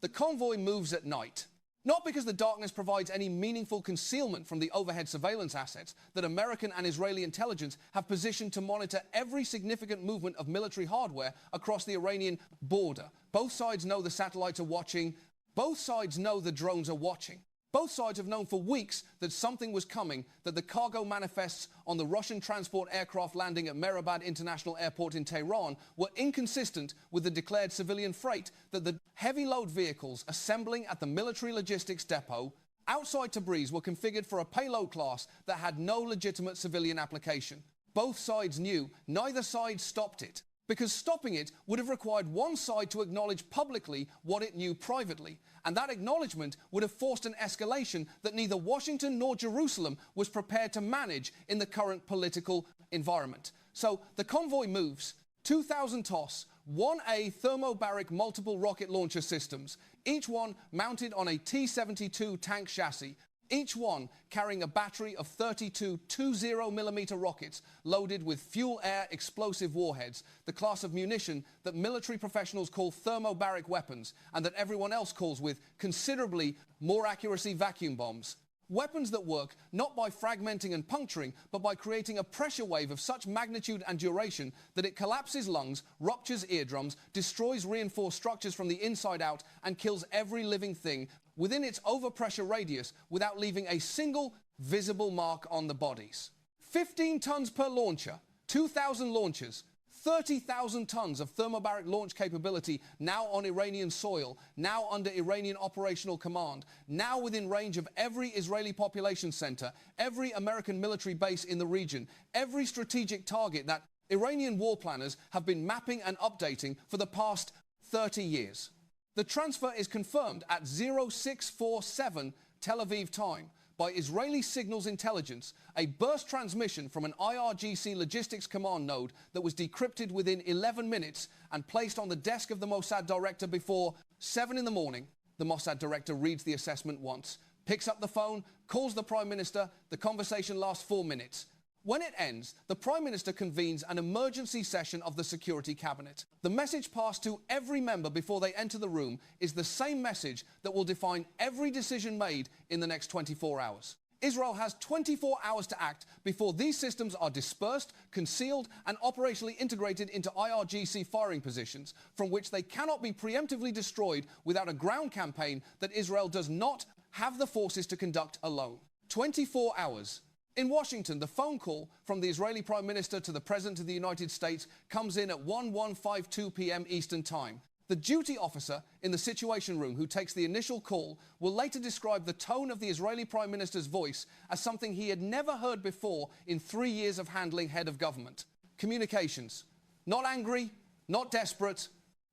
The convoy moves at night. Not because the darkness provides any meaningful concealment from the overhead surveillance assets that American and Israeli intelligence have positioned to monitor every significant movement of military hardware across the Iranian border. Both sides know the satellites are watching. Both sides know the drones are watching. Both sides have known for weeks that something was coming, that the cargo manifests on the Russian transport aircraft landing at Mehrabad International Airport in Tehran were inconsistent with the declared civilian freight, that the heavy load vehicles assembling at the military logistics depot outside Tabriz were configured for a payload class that had no legitimate civilian application. Both sides knew, neither side stopped it, because stopping it would have required one side to acknowledge publicly what it knew privately, and that acknowledgement would have forced an escalation that neither Washington nor Jerusalem was prepared to manage in the current political environment. So the convoy moves 2,000 TOS-1A Thermobaric multiple rocket launcher systems, each one mounted on a T-72 tank chassis, each one carrying a battery of 32 20mm rockets loaded with fuel-air explosive warheads, the class of munition that military professionals call thermobaric weapons and that everyone else calls with considerably more accuracy vacuum bombs. Weapons that work not by fragmenting and puncturing, but by creating a pressure wave of such magnitude and duration that it collapses lungs, ruptures eardrums, destroys reinforced structures from the inside out, and kills every living thing within its overpressure radius without leaving a single visible mark on the bodies. 15 tons per launcher, 2,000 launchers, 30,000 tons of thermobaric launch capability now on Iranian soil, now under Iranian operational command, now within range of every Israeli population center, every American military base in the region, every strategic target that Iranian war planners have been mapping and updating for the past 30 years. The transfer is confirmed at 0647 Tel Aviv time by Israeli Signals Intelligence, a burst transmission from an IRGC logistics command node that was decrypted within 11 minutes and placed on the desk of the Mossad director before 7 in the morning. The Mossad director reads the assessment once, picks up the phone, calls the Prime Minister. The conversation lasts 4 minutes. When it ends, the Prime Minister convenes an emergency session of the Security Cabinet. The message passed to every member before they enter the room is the same message that will define every decision made in the next 24 hours. Israel has 24 hours to act before these systems are dispersed, concealed, and operationally integrated into IRGC firing positions, from which they cannot be preemptively destroyed without a ground campaign that Israel does not have the forces to conduct alone. 24 hours. In Washington, the phone call from the Israeli Prime Minister to the President of the United States comes in at 1:52 p.m. Eastern Time. The duty officer in the Situation Room who takes the initial call will later describe the tone of the Israeli Prime Minister's voice as something he had never heard before in 3 years of handling head of government. Communications. Not angry, not desperate,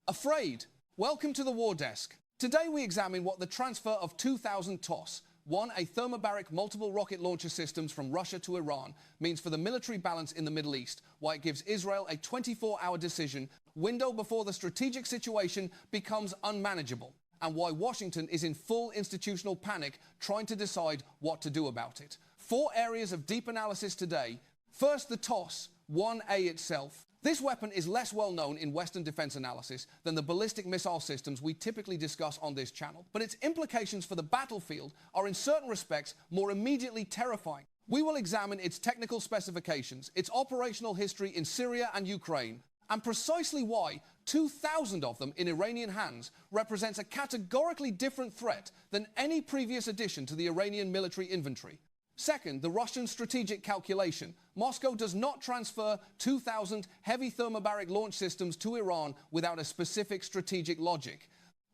afraid. Welcome to the war desk. Today we examine what the transfer of 2,000 TOS-1A Thermobaric multiple rocket launcher systems from Russia to Iran means for the military balance in the Middle East, why it gives Israel a 24-hour decision window before the strategic situation becomes unmanageable, and why Washington is in full institutional panic trying to decide what to do about it. 4 areas of deep analysis today. First, the TOS-1A itself. This weapon is less well known in Western defense analysis than the ballistic missile systems we typically discuss on this channel, but its implications for the battlefield are in certain respects more immediately terrifying. We will examine its technical specifications, its operational history in Syria and Ukraine, and precisely why 2,000 of them in Iranian hands represents a categorically different threat than any previous addition to the Iranian military inventory. Second, the Russian strategic calculation. Moscow does not transfer 2,000 heavy thermobaric launch systems to Iran without a specific strategic logic.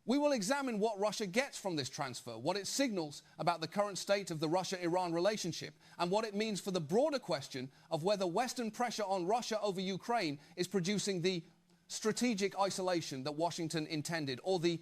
We will examine what Russia gets from this transfer, what it signals about the current state of the Russia-Iran relationship, and what it means for the broader question of whether Western pressure on Russia over Ukraine is producing the strategic isolation that Washington intended, or the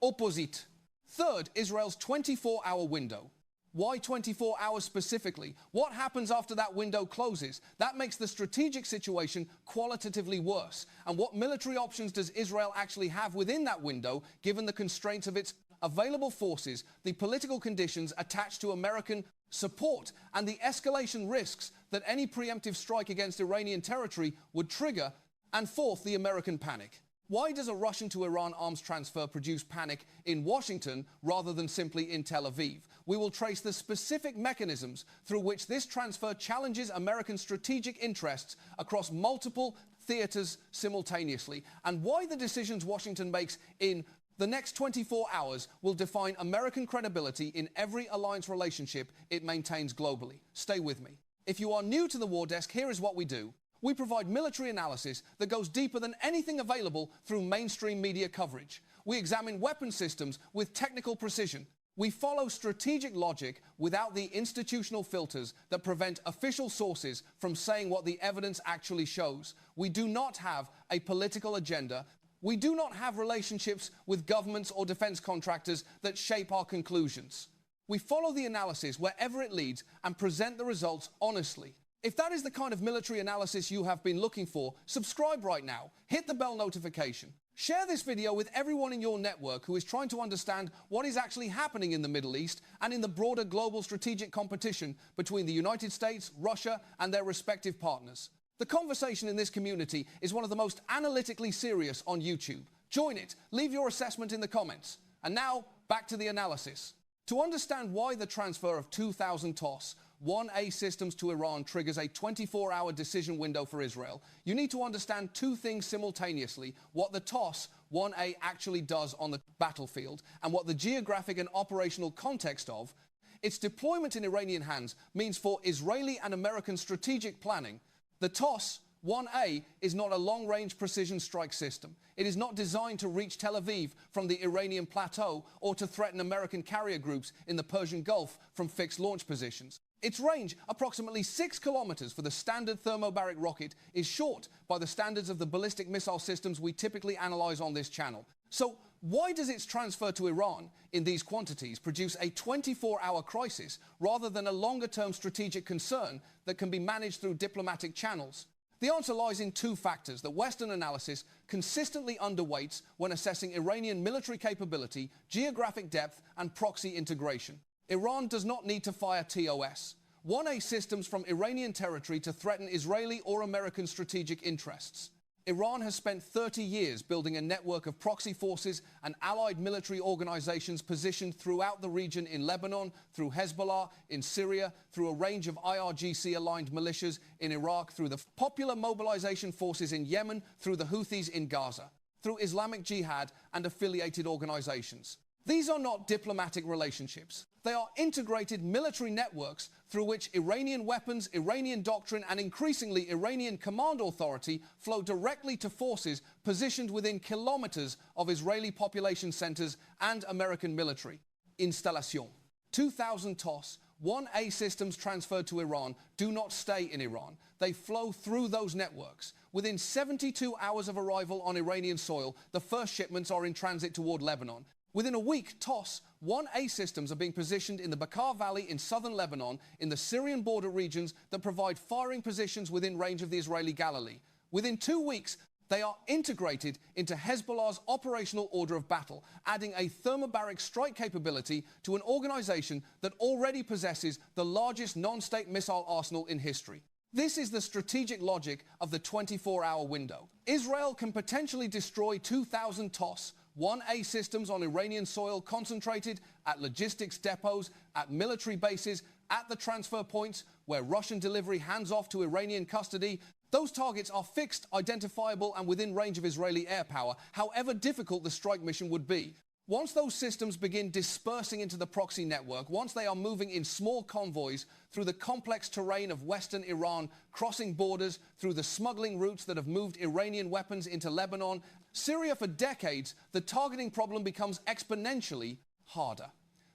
opposite. Third, Israel's 24-hour window. Why 24 hours specifically? What happens after that window closes? That makes the strategic situation qualitatively worse. And what military options does Israel actually have within that window, given the constraints of its available forces, the political conditions attached to American support, and the escalation risks that any preemptive strike against Iranian territory would trigger? And fourth, the American panic. Why does a Russian to Iran arms transfer produce panic in Washington rather than simply in Tel Aviv? We will trace the specific mechanisms through which this transfer challenges American strategic interests across multiple theaters simultaneously, and why the decisions Washington makes in the next 24 hours will define American credibility in every alliance relationship it maintains globally. Stay with me. If you are new to the War Desk, here is what we do. We provide military analysis that goes deeper than anything available through mainstream media coverage. We examine weapon systems with technical precision. We follow strategic logic without the institutional filters that prevent official sources from saying what the evidence actually shows. We do not have a political agenda. We do not have relationships with governments or defense contractors that shape our conclusions. We follow the analysis wherever it leads and present the results honestly. If that is the kind of military analysis you have been looking for, subscribe right now, hit the bell notification. Share this video with everyone in your network who is trying to understand what is actually happening in the Middle East and in the broader global strategic competition between the United States, Russia, and their respective partners. The conversation in this community is one of the most analytically serious on YouTube. Join it, leave your assessment in the comments. And now, back to the analysis. To understand why the transfer of 2,000 TOS-1A systems to Iran triggers a 24-hour decision window for Israel, you need to understand two things simultaneously: what the TOS-1A actually does on the battlefield, and what the geographic and operational context of its deployment in Iranian hands means for Israeli and American strategic planning. The TOS-1A is not a long-range precision strike system. It is not designed to reach Tel Aviv from the Iranian plateau or to threaten American carrier groups in the Persian Gulf from fixed launch positions. Its range, approximately 6 kilometers for the standard thermobaric rocket, is short by the standards of the ballistic missile systems we typically analyze on this channel. So why does its transfer to Iran in these quantities produce a 24-hour crisis rather than a longer-term strategic concern that can be managed through diplomatic channels? The answer lies in two factors that Western analysis consistently underweights when assessing Iranian military capability, geographic depth, and proxy integration. Iran does not need to fire TOS-1A systems from Iranian territory to threaten Israeli or American strategic interests. Iran has spent 30 years building a network of proxy forces and allied military organizations positioned throughout the region, in Lebanon, through Hezbollah, in Syria, through a range of IRGC-aligned militias, in Iraq, through the Popular Mobilization Forces in Yemen, through the Houthis in Gaza, through Islamic Jihad and affiliated organizations. These are not diplomatic relationships. They are integrated military networks through which Iranian weapons, Iranian doctrine, and increasingly Iranian command authority flow directly to forces positioned within kilometers of Israeli population centers and American military installation. 2,000 TOS-1A systems transferred to Iran do not stay in Iran. They flow through those networks. Within 72 hours of arrival on Iranian soil, the first shipments are in transit toward Lebanon. Within a week, TOS-1A systems are being positioned in the Bekaa Valley in southern Lebanon, in the Syrian border regions that provide firing positions within range of the Israeli Galilee. Within 2 weeks, they are integrated into Hezbollah's operational order of battle, adding a thermobaric strike capability to an organization that already possesses the largest non-state missile arsenal in history. This is the strategic logic of the 24-hour window. Israel can potentially destroy 2,000 TOS-1A systems on Iranian soil, concentrated at logistics depots, at military bases, at the transfer points where Russian delivery hands off to Iranian custody. Those targets are fixed, identifiable, and within range of Israeli air power, however difficult the strike mission would be. Once those systems begin dispersing into the proxy network, once they are moving in small convoys through the complex terrain of western Iran, crossing borders, through the smuggling routes that have moved Iranian weapons into Lebanon, Syria for decades, the targeting problem becomes exponentially harder.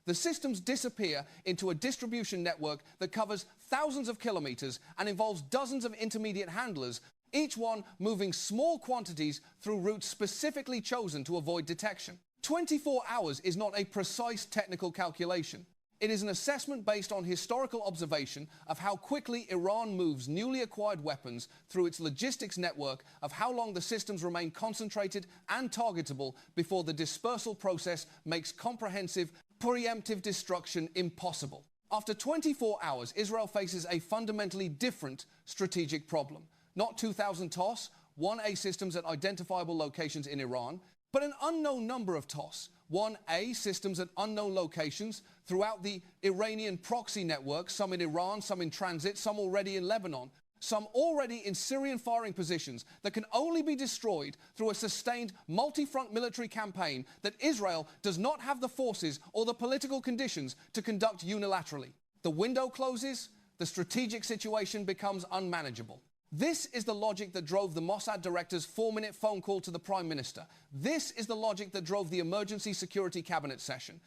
The systems disappear into a distribution network that covers thousands of kilometers and involves dozens of intermediate handlers, each one moving small quantities through routes specifically chosen to avoid detection. 24 hours is not a precise technical calculation. It is an assessment based on historical observation of how quickly Iran moves newly acquired weapons through its logistics network, of how long the systems remain concentrated and targetable before the dispersal process makes comprehensive, preemptive destruction impossible. After 24 hours, Israel faces a fundamentally different strategic problem. Not 2,000 TOS TOS-1A systems at identifiable locations in Iran, but an unknown number of TOS-1A systems at unknown locations throughout the Iranian proxy network, some in Iran, some in transit, some already in Lebanon, some already in Syrian firing positions that can only be destroyed through a sustained multi-front military campaign that Israel does not have the forces or the political conditions to conduct unilaterally. The window closes, the strategic situation becomes unmanageable. This is the logic that drove the Mossad director's 4-minute phone call to the Prime Minister. This is the logic that drove the emergency security cabinet session.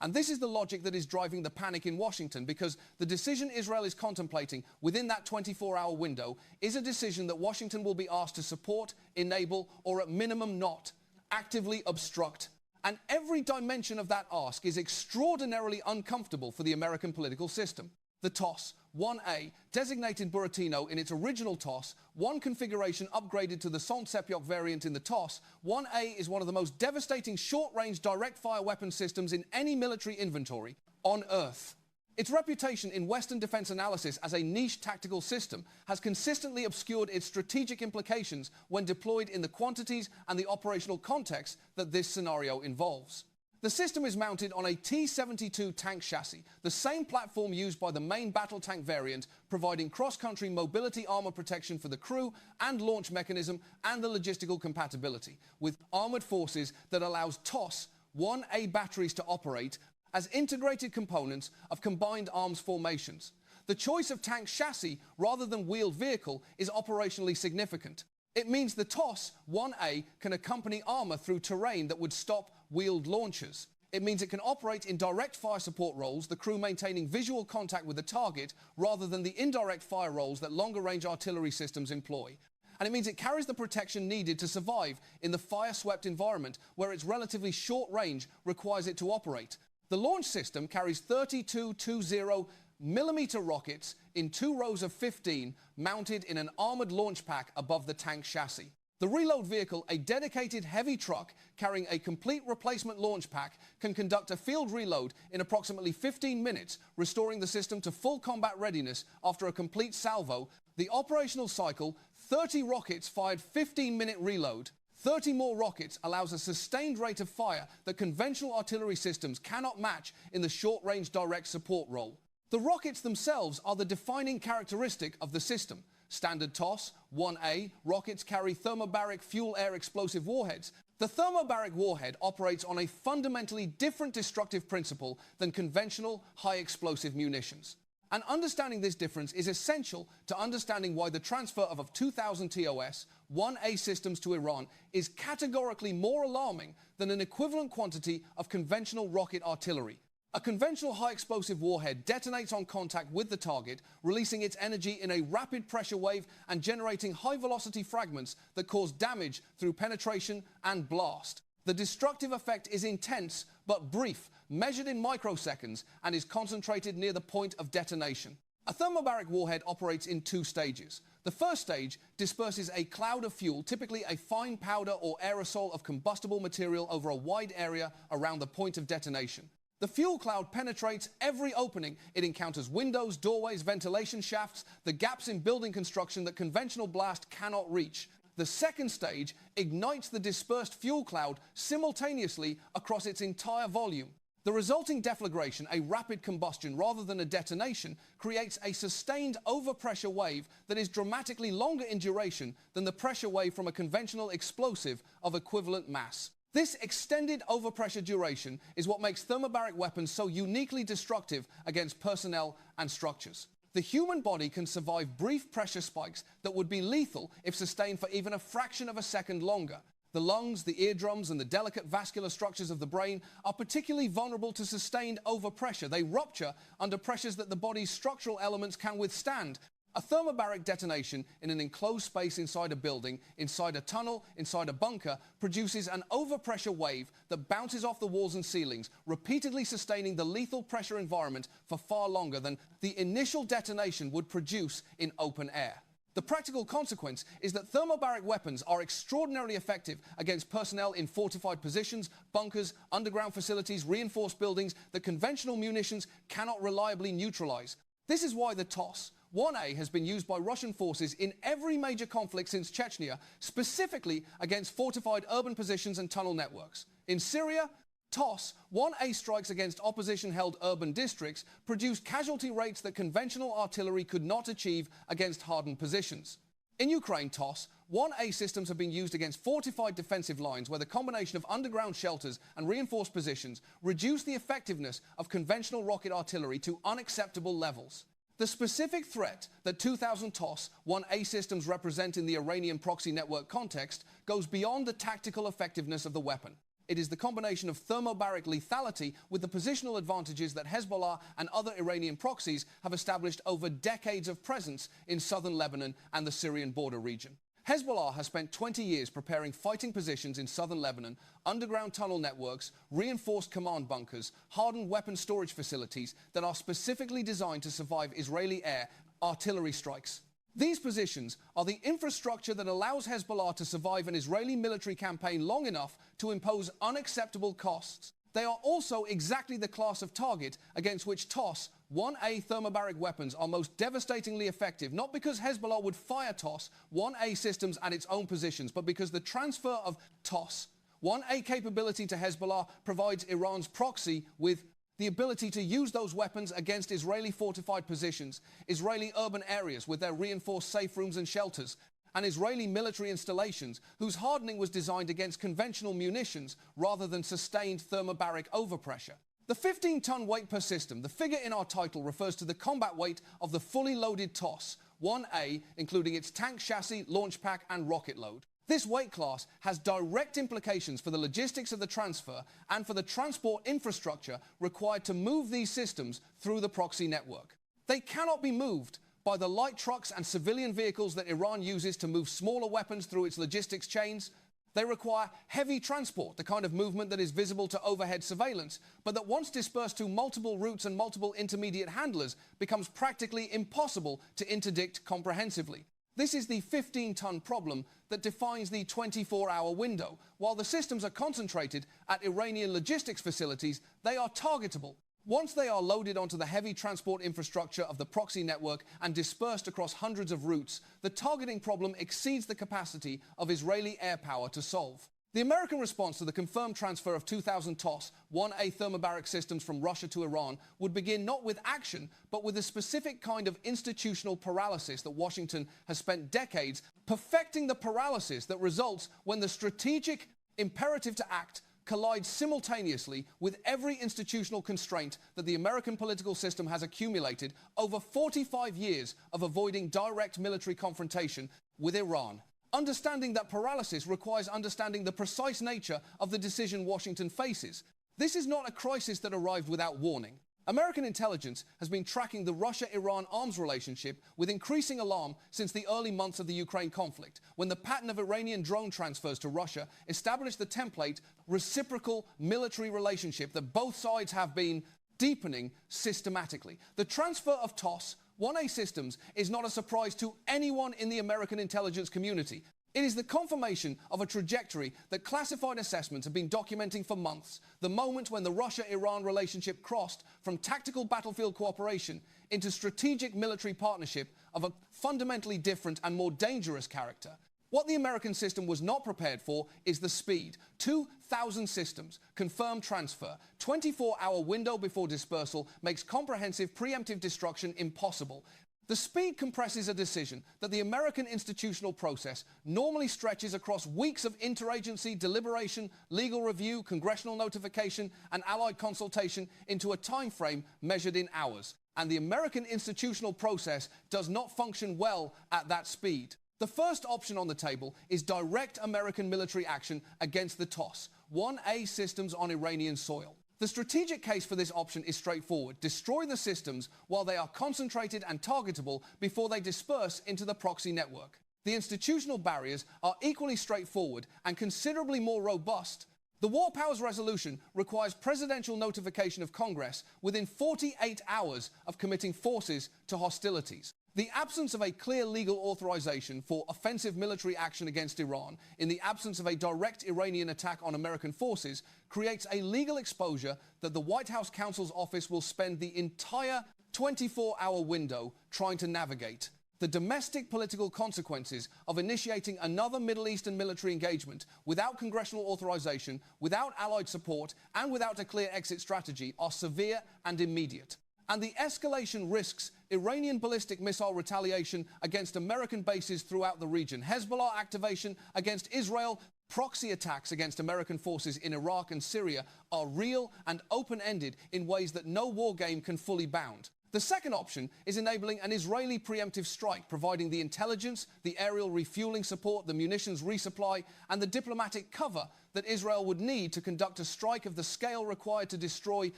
And this is the logic that is driving the panic in Washington, because the decision Israel is contemplating within that 24-hour window is a decision that Washington will be asked to support, enable, or at minimum not actively obstruct. And every dimension of that ask is extraordinarily uncomfortable for the American political system. The TOS-1A, designated Buratino in its original TOS, one configuration upgraded to the Son-Sepyok variant in the TOS, 1A is one of the most devastating short-range direct-fire weapon systems in any military inventory on Earth. Its reputation in Western defense analysis as a niche tactical system has consistently obscured its strategic implications when deployed in the quantities and the operational context that this scenario involves. The system is mounted on a T-72 tank chassis, the same platform used by the main battle tank variant, providing cross-country mobility armor protection for the crew and launch mechanism and the logistical compatibility, with armored forces that allows TOS-1A batteries to operate as integrated components of combined arms formations. The choice of tank chassis rather than wheeled vehicle is operationally significant. It means the TOS-1A can accompany armor through terrain that would stop wheeled launchers. It means it can operate in direct fire support roles, the crew maintaining visual contact with the target, rather than the indirect fire roles that longer-range artillery systems employ. And it means it carries the protection needed to survive in the fire-swept environment where its relatively short range requires it to operate. The launch system carries 32 20mm rockets in 2 rows of 15 mounted in an armored launch pack above the tank chassis. The reload vehicle, a dedicated heavy truck carrying a complete replacement launch pack, can conduct a field reload in approximately 15 minutes, restoring the system to full combat readiness after a complete salvo. The operational cycle, 30 rockets fired 15-minute reload. 30 more rockets allows a sustained rate of fire that conventional artillery systems cannot match in the short-range direct support role. The rockets themselves are the defining characteristic of the system. Standard TOS-1A rockets carry thermobaric fuel-air explosive warheads. The thermobaric warhead operates on a fundamentally different destructive principle than conventional high-explosive munitions. And understanding this difference is essential to understanding why the transfer of 2,000 TOS-1A systems to Iran is categorically more alarming than an equivalent quantity of conventional rocket artillery. A conventional high-explosive warhead detonates on contact with the target, releasing its energy in a rapid pressure wave and generating high-velocity fragments that cause damage through penetration and blast. The destructive effect is intense but brief, measured in microseconds, and is concentrated near the point of detonation. A thermobaric warhead operates in 2 stages. The first stage disperses a cloud of fuel, typically a fine powder or aerosol of combustible material, over a wide area around the point of detonation. The fuel cloud penetrates every opening. It encounters windows, doorways, ventilation shafts, the gaps in building construction that conventional blast cannot reach. The second stage ignites the dispersed fuel cloud simultaneously across its entire volume. The resulting deflagration, a rapid combustion rather than a detonation, creates a sustained overpressure wave that is dramatically longer in duration than the pressure wave from a conventional explosive of equivalent mass. This extended overpressure duration is what makes thermobaric weapons so uniquely destructive against personnel and structures. The human body can survive brief pressure spikes that would be lethal if sustained for even a fraction of a second longer. The lungs, the eardrums, and the delicate vascular structures of the brain are particularly vulnerable to sustained overpressure. They rupture under pressures that the body's structural elements can withstand. A thermobaric detonation in an enclosed space inside a building, inside a tunnel, inside a bunker, produces an overpressure wave that bounces off the walls and ceilings, repeatedly sustaining the lethal pressure environment for far longer than the initial detonation would produce in open air. The practical consequence is that thermobaric weapons are extraordinarily effective against personnel in fortified positions, bunkers, underground facilities, reinforced buildings that conventional munitions cannot reliably neutralize. This is why the TOS TOS-1A has been used by Russian forces in every major conflict since Chechnya, specifically against fortified urban positions and tunnel networks. In Syria, TOS-1A strikes against opposition-held urban districts produced casualty rates that conventional artillery could not achieve against hardened positions. In Ukraine, TOS-1A systems have been used against fortified defensive lines where the combination of underground shelters and reinforced positions reduce the effectiveness of conventional rocket artillery to unacceptable levels. The specific threat that 2000 TOS-1A systems represent in the Iranian proxy network context goes beyond the tactical effectiveness of the weapon. It is the combination of thermobaric lethality with the positional advantages that Hezbollah and other Iranian proxies have established over decades of presence in southern Lebanon and the Syrian border region. Hezbollah has spent 20 years preparing fighting positions in southern Lebanon, underground tunnel networks, reinforced command bunkers, hardened weapon storage facilities that are specifically designed to survive Israeli air artillery strikes. These positions are the infrastructure that allows Hezbollah to survive an Israeli military campaign long enough to impose unacceptable costs. They are also exactly the class of target against which TOS-1A thermobaric weapons are most devastatingly effective, not because Hezbollah would fire TOS-1A systems at its own positions, but because the transfer of TOS-1A capability to Hezbollah provides Iran's proxy with the ability to use those weapons against Israeli fortified positions, Israeli urban areas with their reinforced safe rooms and shelters, and Israeli military installations whose hardening was designed against conventional munitions rather than sustained thermobaric overpressure. The 15-ton weight per system, the figure in our title, refers to the combat weight of the fully loaded TOS-1A, including its tank chassis, launch pack, and rocket load. This weight class has direct implications for the logistics of the transfer and for the transport infrastructure required to move these systems through the proxy network. They cannot be moved by the light trucks and civilian vehicles that Iran uses to move smaller weapons through its logistics chains. They require heavy transport, the kind of movement that is visible to overhead surveillance, but that once dispersed to multiple routes and multiple intermediate handlers becomes practically impossible to interdict comprehensively. This is the 15-ton problem that defines the 24-hour window. While the systems are concentrated at Iranian logistics facilities, they are targetable. Once they are loaded onto the heavy transport infrastructure of the proxy network and dispersed across hundreds of routes, the targeting problem exceeds the capacity of Israeli air power to solve. The American response to the confirmed transfer of 2000 TOS-1A thermobaric systems from Russia to Iran would begin not with action, but with a specific kind of institutional paralysis that Washington has spent decades perfecting, the paralysis that results when the strategic imperative to act collides simultaneously with every institutional constraint that the American political system has accumulated over 45 years of avoiding direct military confrontation with Iran. Understanding that paralysis requires understanding the precise nature of the decision Washington faces. This is not a crisis that arrived without warning. American intelligence has been tracking the Russia-Iran arms relationship with increasing alarm since the early months of the Ukraine conflict, when the pattern of Iranian drone transfers to Russia established the template reciprocal military relationship that both sides have been deepening systematically. The transfer of TOS-1A systems is not a surprise to anyone in the American intelligence community. It is the confirmation of a trajectory that classified assessments have been documenting for months, the moment when the Russia-Iran relationship crossed from tactical battlefield cooperation into strategic military partnership of a fundamentally different and more dangerous character. What the American system was not prepared for is the speed. 2,000 systems, confirmed transfer, 24-hour window before dispersal makes comprehensive preemptive destruction impossible. The speed compresses a decision that the American institutional process normally stretches across weeks of interagency deliberation, legal review, congressional notification, and allied consultation into a time frame measured in hours. And the American institutional process does not function well at that speed. The first option on the table is direct American military action against the TOS-1A systems on Iranian soil. The strategic case for this option is straightforward. Destroy the systems while they are concentrated and targetable before they disperse into the proxy network. The institutional barriers are equally straightforward and considerably more robust. The War Powers Resolution requires presidential notification of Congress within 48 hours of committing forces to hostilities. The absence of a clear legal authorization for offensive military action against Iran, in the absence of a direct Iranian attack on American forces, creates a legal exposure that the White House counsel's office will spend the entire 24-hour window trying to navigate the domestic political consequences of initiating another Middle Eastern military engagement without congressional authorization, without allied support, and without a clear exit strategy are severe and immediate. And the escalation risks Iranian ballistic missile retaliation against American bases throughout the region, Hezbollah activation against Israel, proxy attacks against American forces in Iraq and Syria are real and open-ended in ways that no war game can fully bound. The second option is enabling an Israeli preemptive strike, providing the intelligence, the aerial refueling support, the munitions resupply, and the diplomatic cover that Israel would need to conduct a strike of the scale required to destroy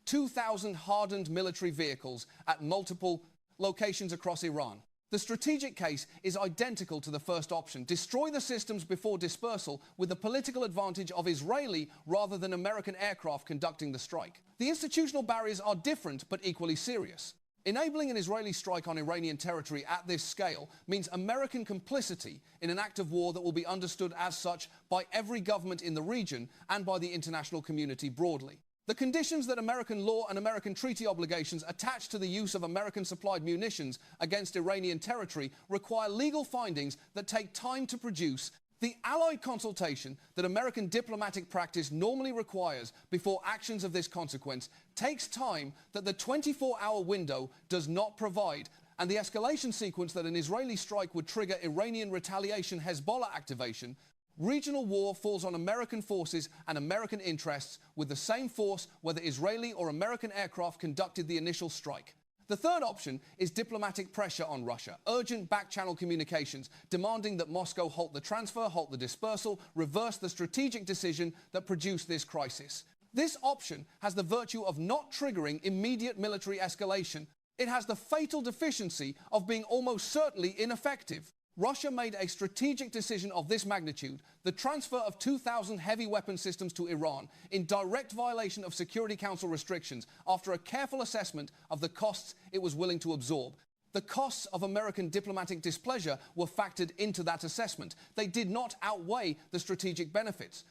2,000 hardened military vehicles at multiple locations across Iran. The strategic case is identical to the first option. Destroy the systems before dispersal with the political advantage of Israeli rather than American aircraft conducting the strike. The institutional barriers are different but equally serious. Enabling an Israeli strike on Iranian territory at this scale means American complicity in an act of war that will be understood as such by every government in the region and by the international community broadly. The conditions that American law and American treaty obligations attach to the use of American-supplied munitions against Iranian territory require legal findings that take time to produce. The allied consultation that American diplomatic practice normally requires before actions of this consequence takes time that the 24-hour window does not provide, and the escalation sequence that an Israeli strike would trigger Iranian retaliation Hezbollah activation. Regional war falls on American forces and American interests with the same force whether Israeli or American aircraft conducted the initial strike. The third option is diplomatic pressure on Russia, urgent back-channel communications, demanding that Moscow halt the transfer, halt the dispersal, reverse the strategic decision that produced this crisis. This option has the virtue of not triggering immediate military escalation. It has the fatal deficiency of being almost certainly ineffective. Russia made a strategic decision of this magnitude, the transfer of 2,000 heavy weapon systems to Iran, in direct violation of Security Council restrictions after a careful assessment of the costs it was willing to absorb. The costs of American diplomatic displeasure were factored into that assessment. They did not outweigh the strategic benefits.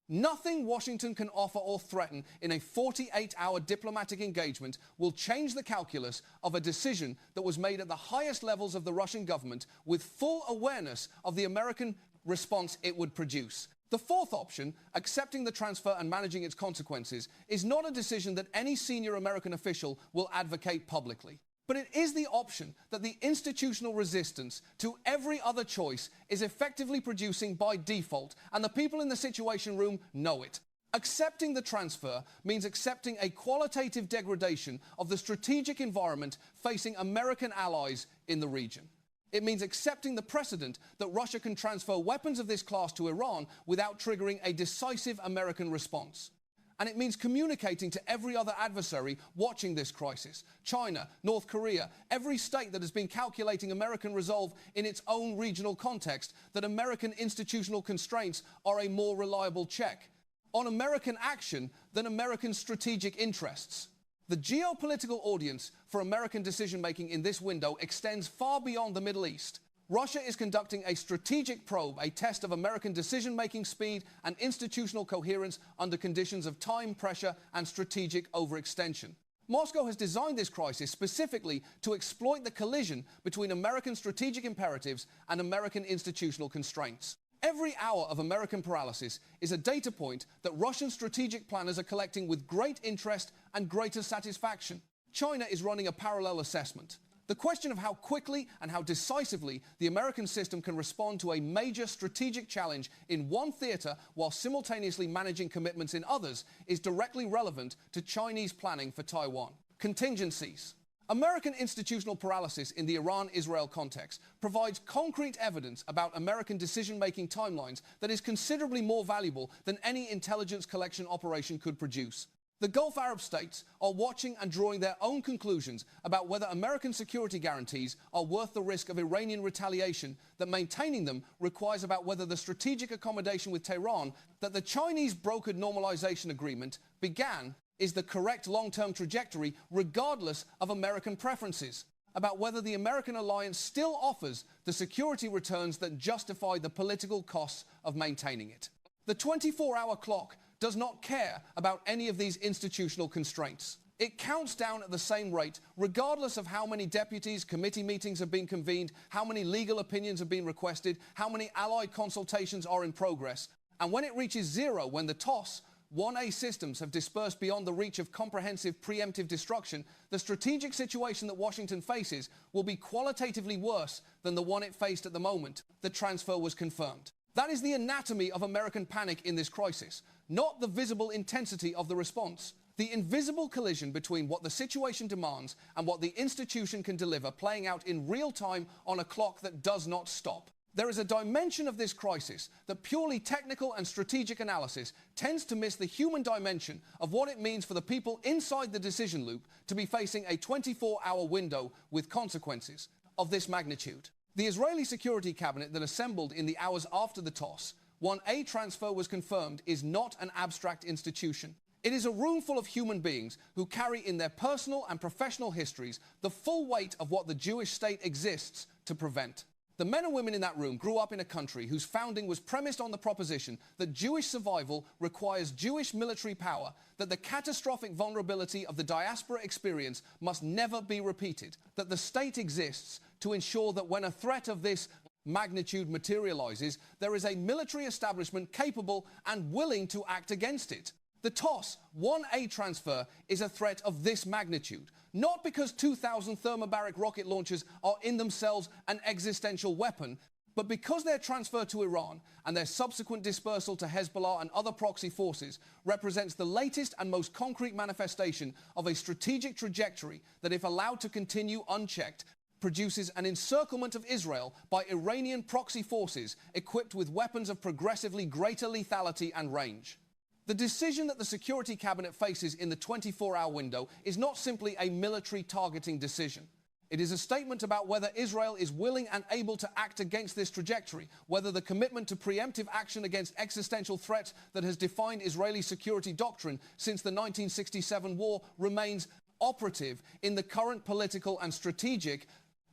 Nothing Washington can offer or threaten in a 48-hour diplomatic engagement will change the calculus of a decision that was made at the highest levels of the Russian government with full awareness of the American response it would produce. The fourth option, accepting the transfer and managing its consequences, is not a decision that any senior American official will advocate publicly. But it is the option that the institutional resistance to every other choice is effectively producing by default, and the people in the Situation Room know it. Accepting the transfer means accepting a qualitative degradation of the strategic environment facing American allies in the region. It means accepting the precedent that Russia can transfer weapons of this class to Iran without triggering a decisive American response. And it means communicating to every other adversary watching this crisis, China, North Korea, every state that has been calculating American resolve in its own regional context, that American institutional constraints are a more reliable check on American action than American strategic interests. The geopolitical audience for American decision-making in this window extends far beyond the Middle East. Russia is conducting a strategic probe, a test of American decision-making speed and institutional coherence under conditions of time, pressure, and strategic overextension. Moscow has designed this crisis specifically to exploit the collision between American strategic imperatives and American institutional constraints. Every hour of American paralysis is a data point that Russian strategic planners are collecting with great interest and greater satisfaction. China is running a parallel assessment. The question of how quickly and how decisively the American system can respond to a major strategic challenge in one theater while simultaneously managing commitments in others is directly relevant to Chinese planning for Taiwan. Contingencies. American institutional paralysis in the Iran-Israel context provides concrete evidence about American decision-making timelines that is considerably more valuable than any intelligence collection operation could produce. The Gulf Arab states are watching and drawing their own conclusions about whether American security guarantees are worth the risk of Iranian retaliation that maintaining them requires about whether the strategic accommodation with Tehran that the Chinese brokered normalization agreement began is the correct long-term trajectory regardless of American preferences, about whether the American alliance still offers the security returns that justify the political costs of maintaining it. The 24-hour clock does not care about any of these institutional constraints. It counts down at the same rate, regardless of how many deputies, committee meetings have been convened, how many legal opinions have been requested, how many allied consultations are in progress. And when it reaches zero, when the TOS-1A systems have dispersed beyond the reach of comprehensive preemptive destruction, the strategic situation that Washington faces will be qualitatively worse than the one it faced at the moment the transfer was confirmed. That is the anatomy of American panic in this crisis, not the visible intensity of the response. The invisible collision between what the situation demands and what the institution can deliver, playing out in real time on a clock that does not stop. There is a dimension of this crisis that purely technical and strategic analysis tends to miss the human dimension of what it means for the people inside the decision loop to be facing a 24-hour window with consequences of this magnitude. The Israeli Security Cabinet that assembled in the hours after the TOS-1A transfer was confirmed is not an abstract institution. It is a room full of human beings who carry in their personal and professional histories the full weight of what the Jewish state exists to prevent. The men and women in that room grew up in a country whose founding was premised on the proposition that Jewish survival requires Jewish military power, that the catastrophic vulnerability of the diaspora experience must never be repeated, that the state exists to ensure that when a threat of this magnitude materializes, there is a military establishment capable and willing to act against it. The TOS-1A transfer is a threat of this magnitude, not because 2,000 thermobaric rocket launchers are in themselves an existential weapon, but because their transfer to Iran and their subsequent dispersal to Hezbollah and other proxy forces represents the latest and most concrete manifestation of a strategic trajectory that, if allowed to continue unchecked, produces an encirclement of Israel by Iranian proxy forces equipped with weapons of progressively greater lethality and range. The decision that the Security Cabinet faces in the 24-hour window is not simply a military targeting decision. It is a statement about whether Israel is willing and able to act against this trajectory, whether the commitment to preemptive action against existential threats that has defined Israeli security doctrine since the 1967 war remains operative in the current political and strategic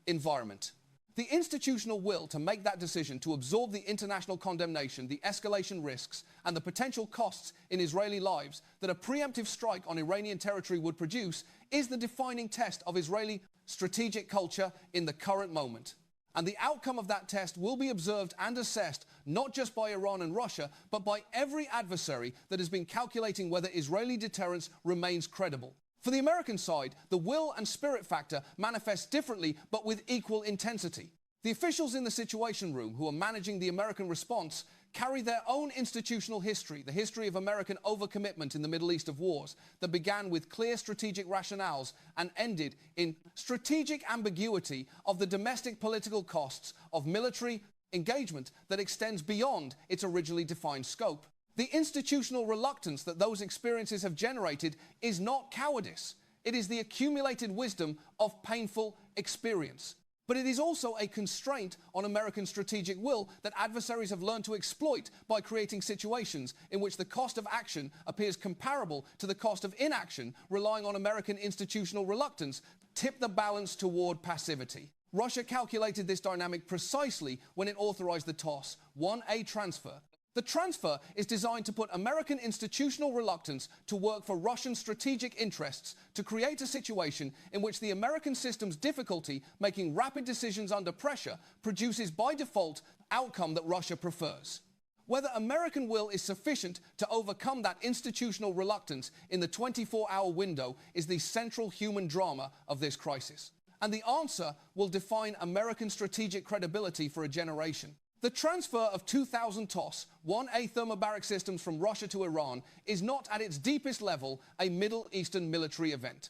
environment. The institutional will to make that decision, to absorb the international condemnation, the escalation risks, and the potential costs in Israeli lives that a preemptive strike on Iranian territory would produce, is the defining test of Israeli strategic culture in the current moment. And the outcome of that test will be observed and assessed not just by Iran and Russia, but by every adversary that has been calculating whether Israeli deterrence remains credible. For the American side, the will and spirit factor manifests differently but with equal intensity. The officials in the Situation Room who are managing the American response carry their own institutional history, the history of American overcommitment in the Middle East of wars that began with clear strategic rationales and ended in strategic ambiguity of the domestic political costs of military engagement that extends beyond its originally defined scope. The institutional reluctance that those experiences have generated is not cowardice. It is the accumulated wisdom of painful experience. But it is also a constraint on American strategic will that adversaries have learned to exploit by creating situations in which the cost of action appears comparable to the cost of inaction, relying on American institutional reluctance, tip the balance toward passivity. Russia calculated this dynamic precisely when it authorized the TOS-1A transfer. The transfer is designed to put American institutional reluctance to work for Russian strategic interests, to create a situation in which the American system's difficulty making rapid decisions under pressure produces by default outcome that Russia prefers. Whether American will is sufficient to overcome that institutional reluctance in the 24-hour window is the central human drama of this crisis. And the answer will define American strategic credibility for a generation. The transfer of 2,000 TOS-1A thermobaric systems from Russia to Iran is not at its deepest level a Middle Eastern military event.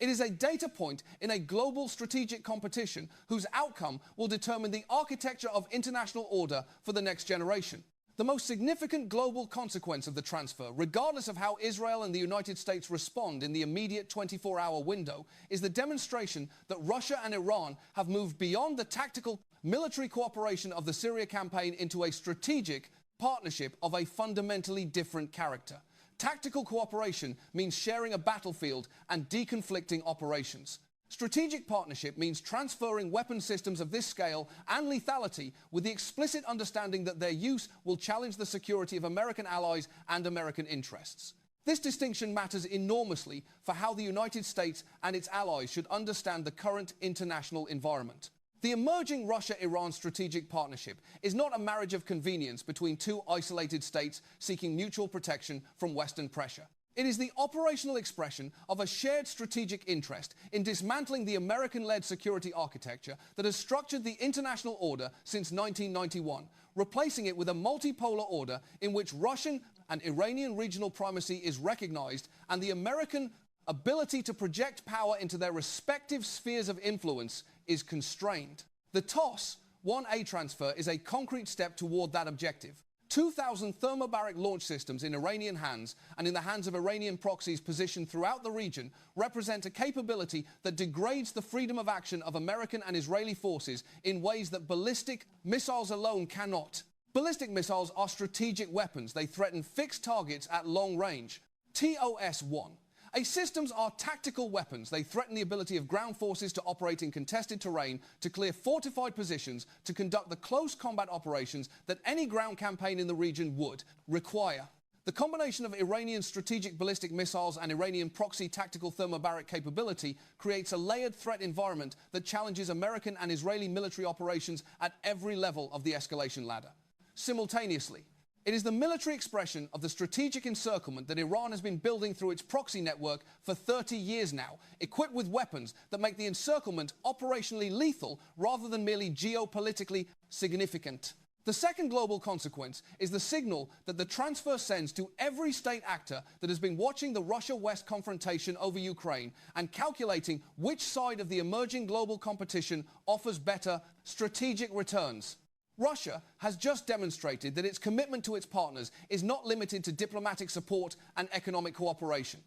It is a data point in a global strategic competition whose outcome will determine the architecture of international order for the next generation. The most significant global consequence of the transfer, regardless of how Israel and the United States respond in the immediate 24-hour window, is the demonstration that Russia and Iran have moved beyond the tactical military cooperation of the Syria campaign into a strategic partnership of a fundamentally different character. Tactical cooperation means sharing a battlefield and deconflicting operations. Strategic partnership means transferring weapon systems of this scale and lethality with the explicit understanding that their use will challenge the security of American allies and American interests. This distinction matters enormously for how the United States and its allies should understand the current international environment. The emerging Russia-Iran strategic partnership is not a marriage of convenience between two isolated states seeking mutual protection from Western pressure. It is the operational expression of a shared strategic interest in dismantling the American-led security architecture that has structured the international order since 1991, replacing it with a multipolar order in which Russian and Iranian regional primacy is recognized and the American ability to project power into their respective spheres of influence is constrained. The TOS-1A transfer is a concrete step toward that objective. 2,000 thermobaric launch systems in Iranian hands and in the hands of Iranian proxies positioned throughout the region represent a capability that degrades the freedom of action of American and Israeli forces in ways that ballistic missiles alone cannot. Ballistic missiles are strategic weapons. They threaten fixed targets at long range. TOS-1A systems are tactical weapons. They threaten the ability of ground forces to operate in contested terrain, to clear fortified positions, to conduct the close combat operations that any ground campaign in the region would require. The combination of Iranian strategic ballistic missiles and Iranian proxy tactical thermobaric capability creates a layered threat environment that challenges American and Israeli military operations at every level of the escalation ladder. Simultaneously, it is the military expression of the strategic encirclement that Iran has been building through its proxy network for 30 years now, equipped with weapons that make the encirclement operationally lethal rather than merely geopolitically significant. The second global consequence is the signal that the transfer sends to every state actor that has been watching the Russia-West confrontation over Ukraine and calculating which side of the emerging global competition offers better strategic returns. Russia has just demonstrated that its commitment to its partners is not limited to diplomatic support and economic cooperation.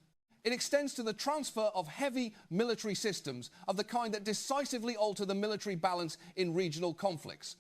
It extends to the transfer of heavy military systems of the kind that decisively alter the military balance in regional conflicts.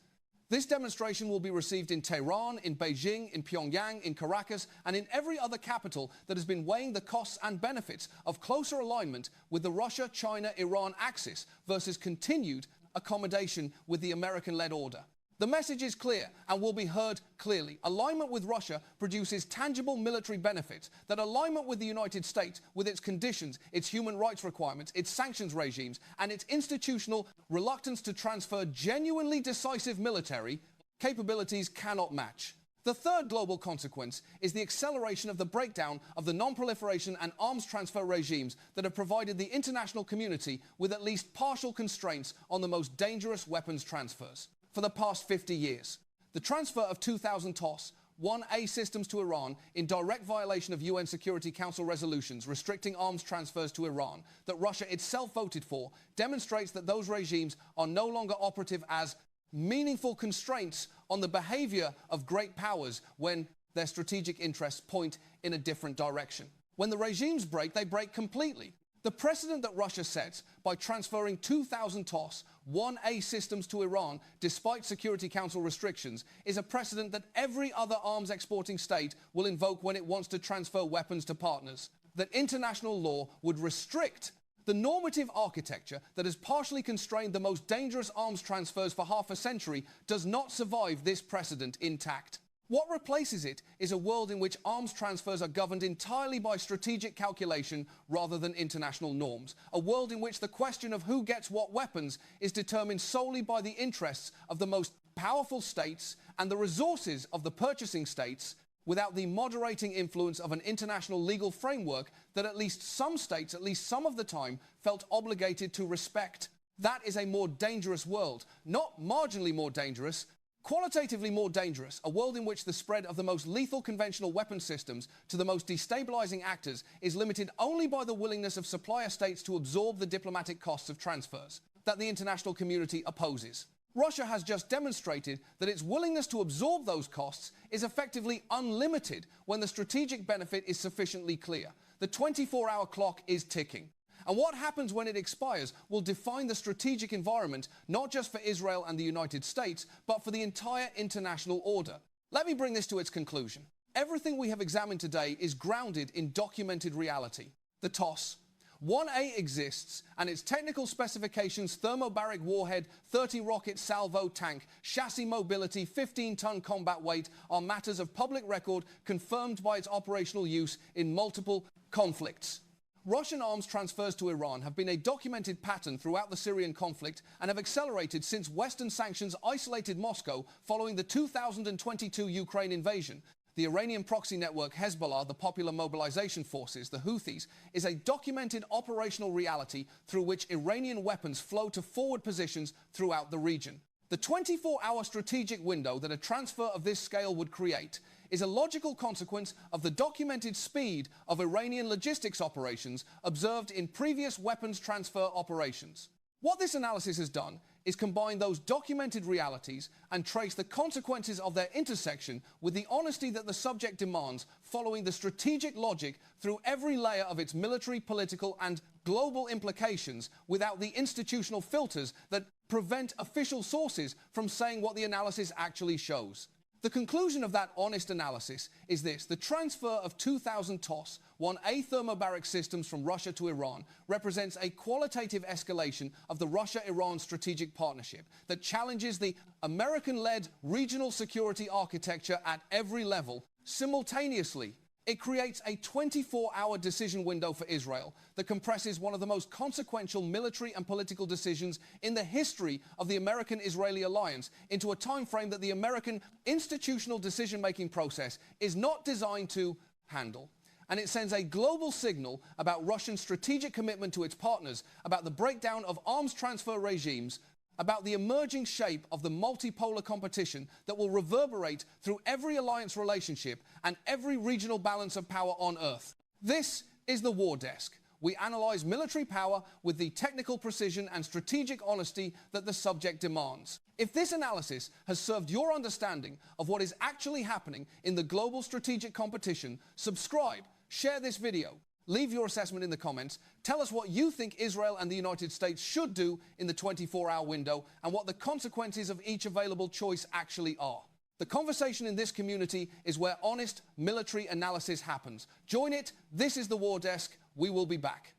This demonstration will be received in Tehran, in Beijing, in Pyongyang, in Caracas, and in every other capital that has been weighing the costs and benefits of closer alignment with the Russia-China-Iran axis versus continued accommodation with the American-led order. The message is clear and will be heard clearly. Alignment with Russia produces tangible military benefits that alignment with the United States, with its conditions, its human rights requirements, its sanctions regimes, and its institutional reluctance to transfer genuinely decisive military capabilities cannot match. The third global consequence is the acceleration of the breakdown of the non-proliferation and arms transfer regimes that have provided the international community with at least partial constraints on the most dangerous weapons transfers. For the past 50 years, the transfer of 2,000 TOS-1A systems to Iran in direct violation of UN Security Council resolutions restricting arms transfers to Iran that Russia itself voted for demonstrates that those regimes are no longer operative as meaningful constraints on the behavior of great powers when their strategic interests point in a different direction. When the regimes break, they break completely. The precedent that Russia sets by transferring 2,000 TOS-1A systems to Iran despite Security Council restrictions is a precedent that every other arms exporting state will invoke when it wants to transfer weapons to partners. That international law would restrict the normative architecture that has partially constrained the most dangerous arms transfers for half a century does not survive this precedent intact. What replaces it is a world in which arms transfers are governed entirely by strategic calculation rather than international norms. A world in which the question of who gets what weapons is determined solely by the interests of the most powerful states and the resources of the purchasing states without the moderating influence of an international legal framework that at least some states, at least some of the time, felt obligated to respect. That is a more dangerous world, not marginally more dangerous, qualitatively more dangerous, a world in which the spread of the most lethal conventional weapon systems to the most destabilizing actors is limited only by the willingness of supplier states to absorb the diplomatic costs of transfers that the international community opposes. Russia has just demonstrated that its willingness to absorb those costs is effectively unlimited when the strategic benefit is sufficiently clear. The 24-hour clock is ticking. And what happens when it expires will define the strategic environment, not just for Israel and the United States, but for the entire international order. Let me bring this to its conclusion. Everything we have examined today is grounded in documented reality. The TOS, TOS-1A exists, and its technical specifications, thermobaric warhead, 30-rocket salvo tank, chassis mobility, 15-ton combat weight, are matters of public record confirmed by its operational use in multiple conflicts. Russian arms transfers to Iran have been a documented pattern throughout the Syrian conflict and have accelerated since Western sanctions isolated Moscow following the 2022 Ukraine invasion. The Iranian proxy network Hezbollah, the Popular Mobilization Forces, the Houthis, is a documented operational reality through which Iranian weapons flow to forward positions throughout the region. The 24-hour strategic window that a transfer of this scale would create is a logical consequence of the documented speed of Iranian logistics operations observed in previous weapons transfer operations. What this analysis has done is combine those documented realities and trace the consequences of their intersection with the honesty that the subject demands, following the strategic logic through every layer of its military, political, and global implications, without the institutional filters that prevent official sources from saying what the analysis actually shows. The conclusion of that honest analysis is this: the transfer of 2,000 TOS-1A thermobaric systems from Russia to Iran represents a qualitative escalation of the Russia-Iran strategic partnership that challenges the American-led regional security architecture at every level. Simultaneously, it creates a 24-hour decision window for Israel that compresses one of the most consequential military and political decisions in the history of the American-Israeli alliance into a time frame that the American institutional decision-making process is not designed to handle. And it sends a global signal about Russia's strategic commitment to its partners, about the breakdown of arms transfer regimes, about the emerging shape of the multipolar competition that will reverberate through every alliance relationship and every regional balance of power on Earth. This is the War Desk. We analyze military power with the technical precision and strategic honesty that the subject demands. If this analysis has served your understanding of what is actually happening in the global strategic competition, subscribe, share this video. Leave your assessment in the comments. Tell us what you think Israel and the United States should do in the 24-hour window and what the consequences of each available choice actually are. The conversation in this community is where honest military analysis happens. Join it. This is the War Desk. We will be back.